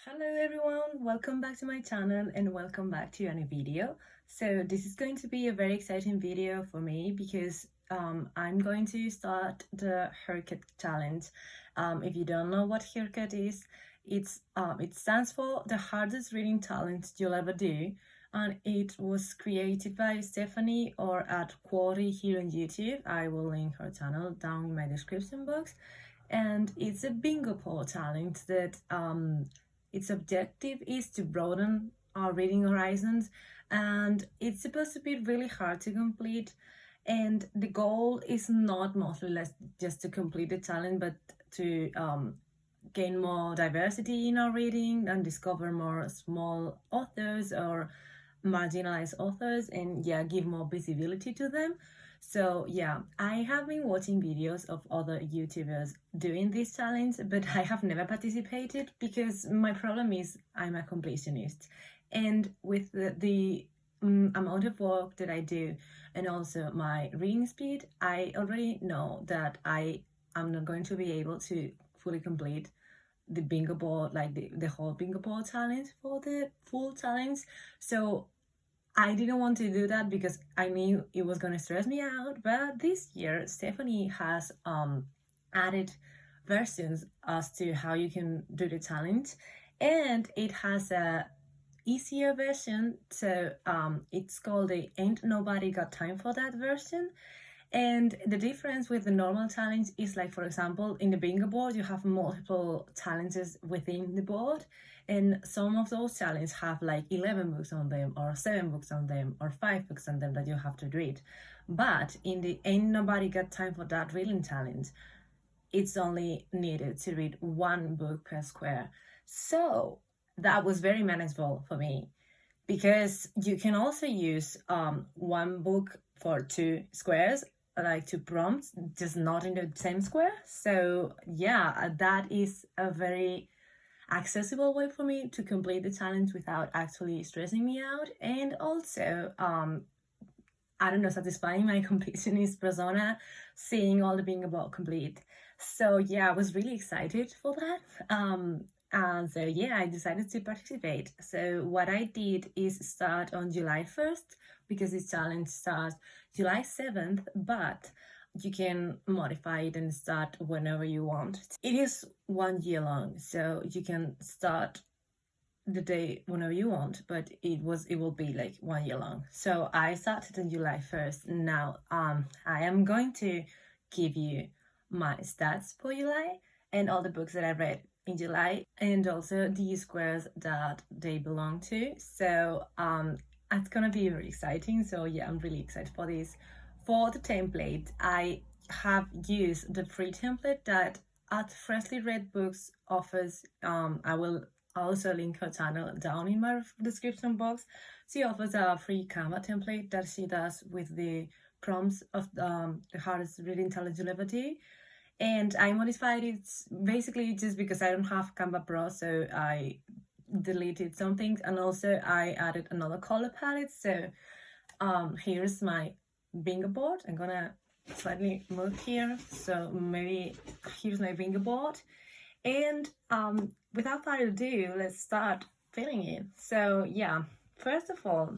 Hello everyone, welcome back to my channel and welcome back to a new video. So this is going to be a very exciting video for me because I'm going to start the haircut challenge. If you don't know what haircut is, it stands for the hardest reading challenge you'll ever do, and it was created by Stephanie or at Quarry here on YouTube. I will link her channel down in my description box. And it's a bingo poll challenge that its objective is to broaden our reading horizons, and it's supposed to be really hard to complete. And the goal is not mostly less just to complete the challenge, but to gain more diversity in our reading and discover more small authors or marginalized authors, and give more visibility to them. So I have been watching videos of other YouTubers doing this challenge, but I have never participated because my problem is I'm a completionist, and with the amount of work that I do and also my reading speed, I already know that I am not going to be able to fully complete the bingo board, like the whole bingo board challenge for the full challenge. So I didn't want to do that because I knew it was going to stress me out. But this year, Stephanie has added versions as to how you can do the challenge, and it has a easier version. So it's called the Ain't Nobody Got Time for That version. And the difference with the normal challenge is, like, for example, in the bingo board, you have multiple challenges within the board. And some of those challenges have like 11 books on them, or 7 books on them, or 5 books on them that you have to read. But in the Ain't Nobody Got Time for That reading challenge, it's only needed to read 1 book per square. So that was very manageable for me, because you can also use 1 book for 2 squares, like 2 prompts, just not in the same square. So that is a very accessible way for me to complete the challenge without actually stressing me out, and also I don't know, satisfying my completionist persona, seeing all the bingo board complete. So I was really excited for that. And so I decided to participate. So what I did is start on July 1st, because this challenge starts July 7th, but you can modify it and start whenever you want. It is 1 year long, so you can start the day whenever you want, but it will be like 1 year long. So I started on July 1st. Now I am going to give you my stats for July and all the books that I read in July, and also the squares that they belong to. So it's gonna be very exciting. So I'm really excited for this. For the template, I have used the free template that at Freshly Read Books offers. I will also link her channel down in my description box. She offers a free Canva template that she does with the prompts of the hardest reading challenge you'll ever do. And I modified it basically just because I don't have Canva Pro, so I deleted some things, and also I added another color palette. So here's my bingo board. I'm gonna slightly move here, so maybe here's my bingo board. And without further ado, let's start filling it. So first of all,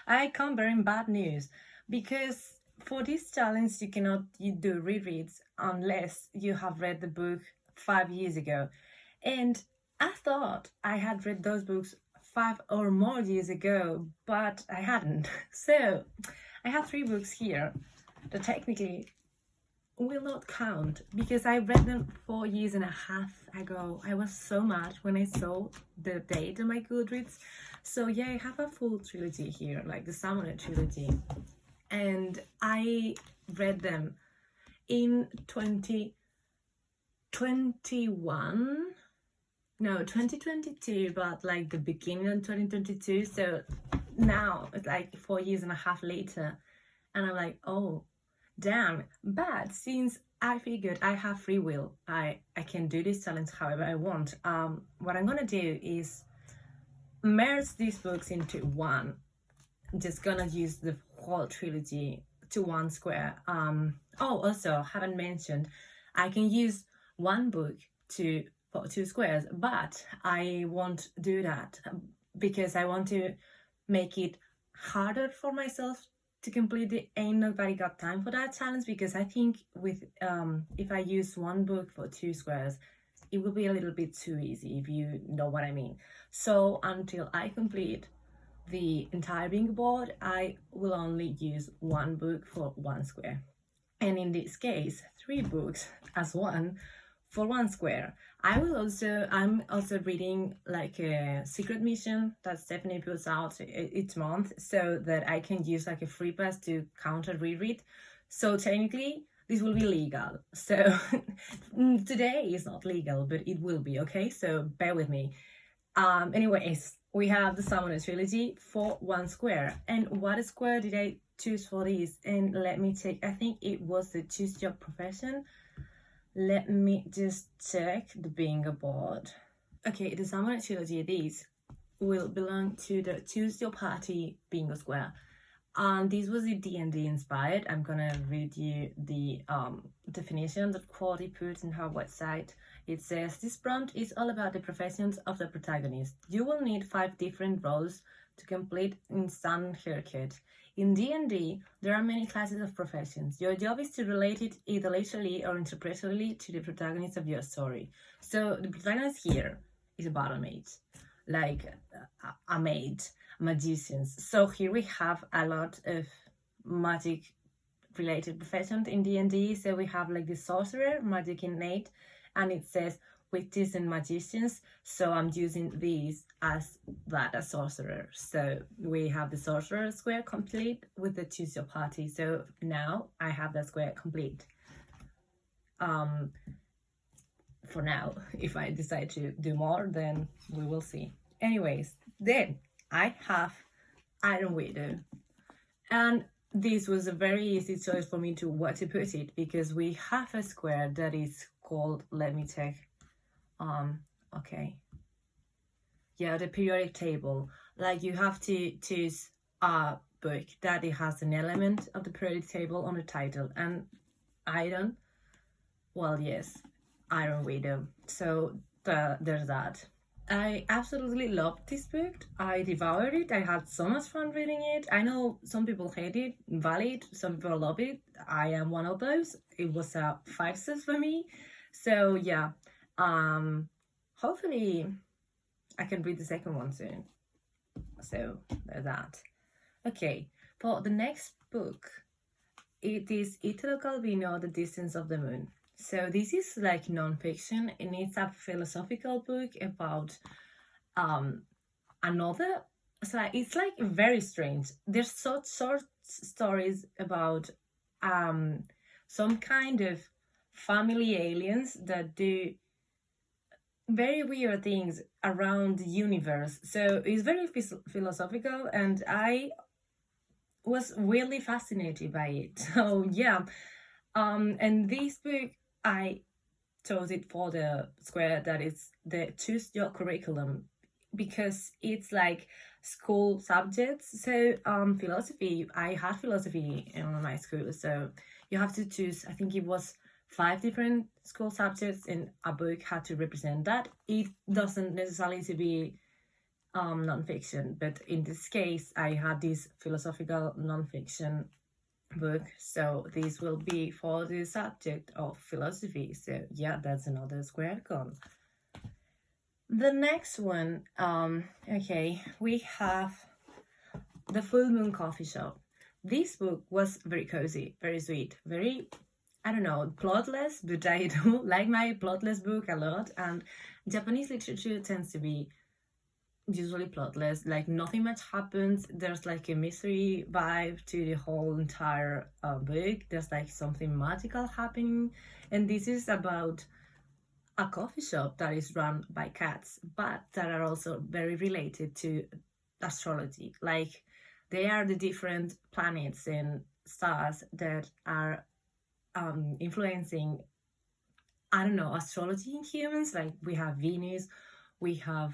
I come bearing bad news, because for this challenge you cannot do rereads unless you have read the book 5 years ago. And I thought I had read those books 5 or more years ago, but I hadn't. So I have 3 books here that technically will not count because I read them 4.5 years ago. I was so mad when I saw the date on my Goodreads. So I have a full trilogy here, like the Summoner trilogy, and I read them in 2022, but like the beginning of 2022. So now it's like 4.5 years later, and I'm like, oh damn. But since I figured I have free will, I can do this challenge however I want, what I'm gonna do is merge these books into one. I'm just gonna use the whole trilogy to 1 square. Also haven't mentioned, I can use 1 book for 2 squares, but I won't do that because I want to make it harder for myself to complete the Ain't Nobody Got Time for That challenge, because I think with if I use one book for 2 squares, it will be a little bit too easy, if you know what I mean. So until I complete the entire bingo board, I will only use one book for 1 square, and in this case 3 books as one for 1 square. I'm also reading like a secret mission that Stephanie puts out each month, so that I can use like a free pass to counter reread. So technically this will be legal. So today is not legal, but it will be, okay? So bear with me. Anyways, we have the Summoner Trilogy for 1 square. And what square did I choose for this? And let me check. I think it was the Choose Your Profession. Let me just check the bingo board. Okay, the Summoner Trilogy, these will belong to the Choose Your Party bingo square. And this was the D&D inspired. I'm gonna read you the definition that Quality put in her website. It says, this prompt is all about the professions of the protagonist. You will need 5 different roles to complete instant haircut. In D&D, there are many classes of professions. Your job is to relate it either literally or interpretively to the protagonist of your story. So the protagonist here is a battle mage, like a maid, magicians. So here we have a lot of magic related professions in D&D. So we have like the sorcerer, magic innate, and it says witches and magicians, so I'm using these as that, a sorcerer. So we have the sorcerer square complete with the Choose Your Party. So now I have that square complete. For now, if I decide to do more, then we will see. Anyways, then I have Iron Widow, and this was a very easy choice for me to where to put it, because we have a square that is called, let me check, okay, yeah, the periodic table. Like you have to choose a book that it has an element of the periodic table on the title, and Iron, well, yes, Iron Widow. So there's that. I absolutely loved this book. I devoured it. I had so much fun reading it. I know some people hate it, valid, some people love it. I am one of those. It was a 5 stars for me. So yeah, hopefully I can read the second one soon. So there's that. Okay, for the next book, it is Italo Calvino, The Distance of the Moon. So this is like non-fiction, and it's a philosophical book about another. So it's like very strange. There's such short stories about some kind of family aliens that do very weird things around the universe. So it's very philosophical, and I was really fascinated by it. So yeah, and this book, I chose it for the square that is the Choose Your Curriculum, because it's like school subjects. So philosophy, I had philosophy in my school, so you have to choose, I think it was 5 different school subjects, and a book had to represent that. It doesn't necessarily to be non-fiction, but in this case I had this philosophical non-fiction book, so this will be for the subject of philosophy. So yeah, that's another square gone. The next one, okay, we have The Full Moon Coffee Shop. This book was very cozy, very sweet, very, I don't know, plotless, but I do like my plotless book a lot, and Japanese literature tends to be usually plotless, like nothing much happens. There's like a mystery vibe to the whole entire book. There's like something magical happening, and this is about a coffee shop that is run by cats, but that are also very related to astrology. Like they are the different planets and stars that are influencing, I don't know, astrology in humans. Like we have Venus, we have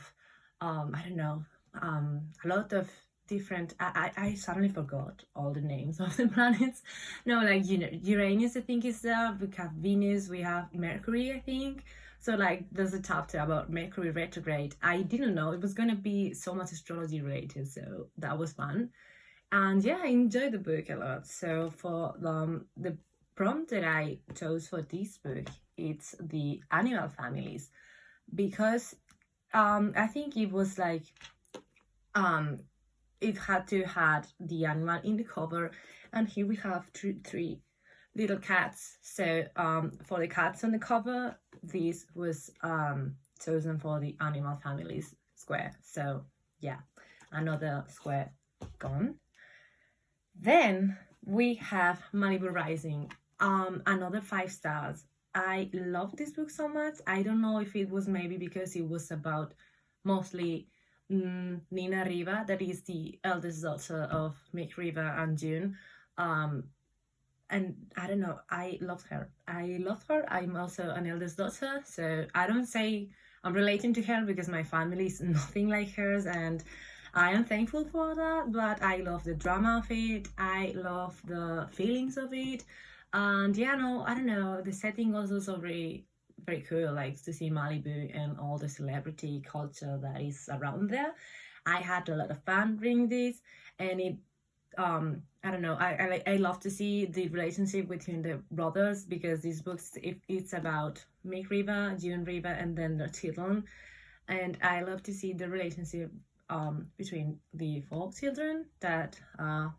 I don't know, a lot of different, I suddenly forgot all the names of the planets. No, like, you know, Uranus, I think is there, we have Venus, we have Mercury, I think. So like there's a chapter about Mercury retrograde. I didn't know it was going to be so much astrology related, so that was fun. And yeah, I enjoyed the book a lot. So for the prompt that I chose for this book, it's the animal families, because I think it was like it had to had the animal in the cover, and here we have three little cats. So for the cats on the cover, this was chosen for the animal families square. So yeah, another square gone. Then we have Malibu Rising, another 5 stars. I love this book so much. I don't know if it was maybe because it was about mostly Nina Riva, that is the eldest daughter of Mick Riva and June. And I don't know, I loved her. I'm also an eldest daughter, so I don't say I'm relating to her because my family is nothing like hers, and I am thankful for that. But I love the drama of it, I love the feelings of it, and yeah, no, I don't know, the setting was also very cool, like to see Malibu and all the celebrity culture that is around there. I had a lot of fun reading this, and it I don't know, I love to see the relationship between the brothers, because these books, it's about Mick Riva, June Riva, and then their children, and I love to see the relationship between the 4 children that I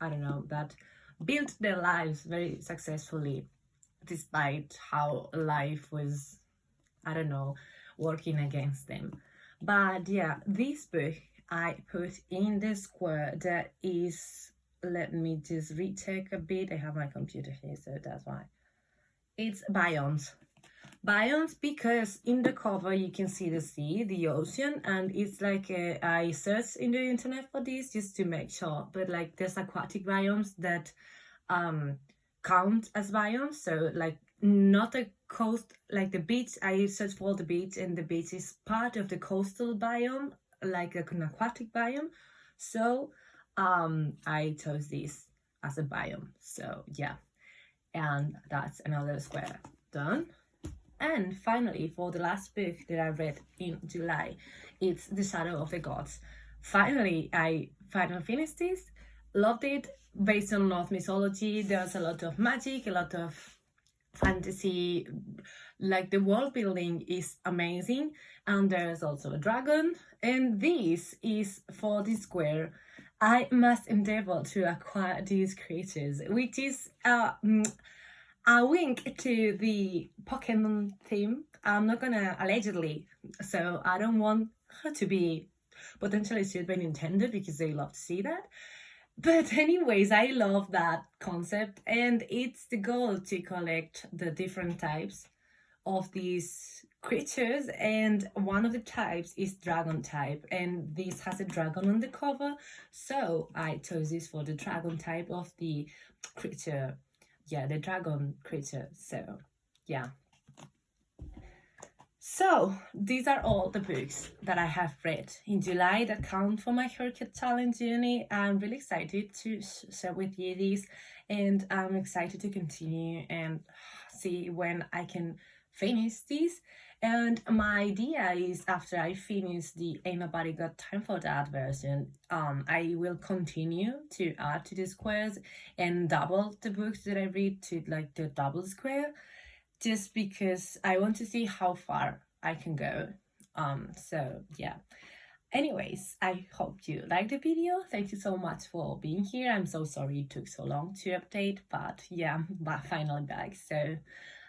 don't know, that built their lives very successfully despite how life was, I don't know, working against them. But yeah, this book I put in the square that is, let me just recheck a bit. I have my computer here, so that's why. It's Biomes. Biomes, because in the cover you can see the sea, the ocean, and it's like I searched in the internet for this just to make sure, but like there's aquatic biomes that count as biomes. So like not a coast, like the beach, I searched for the beach, and the beach is part of the coastal biome, like an aquatic biome. So I chose this as a biome. So yeah, and that's another square done. And finally, for the last book that I read in July, it's The Shadow of the Gods. Finally, I finished this, loved it. Based on Norse mythology, there's a lot of magic, a lot of fantasy, like the world building is amazing, and there's also a dragon, and this is for the square. I must endeavor to acquire these creatures, which is a wink to the Pokemon theme. I'm not gonna allegedly, so I don't want her to be potentially sued by Nintendo because they love to see that. But anyways, I love that concept, and it's the goal to collect the different types of these creatures, and one of the types is dragon type, and this has a dragon on the cover, so I chose this for the dragon type of the creature. Yeah, the dragon creature. So yeah, so these are all the books that I have read in July that count for my haircut challenge journey. I'm really excited to share with you these, and I'm excited to continue and see when I can finish this. And my idea is, after I finish the Ain't Nobody Got Time for That version, I will continue to add to the squares and double the books that I read to like the double square, just because I want to see how far I can go. So yeah. Anyways, I hope you liked the video. Thank you so much for being here. I'm so sorry it took so long to update, but yeah, I'm finally back. So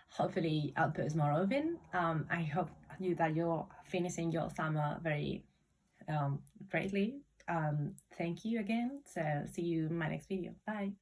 hopefully I'll post more often. I hope that you're finishing your summer very greatly. Thank you again. So see you in my next video. Bye.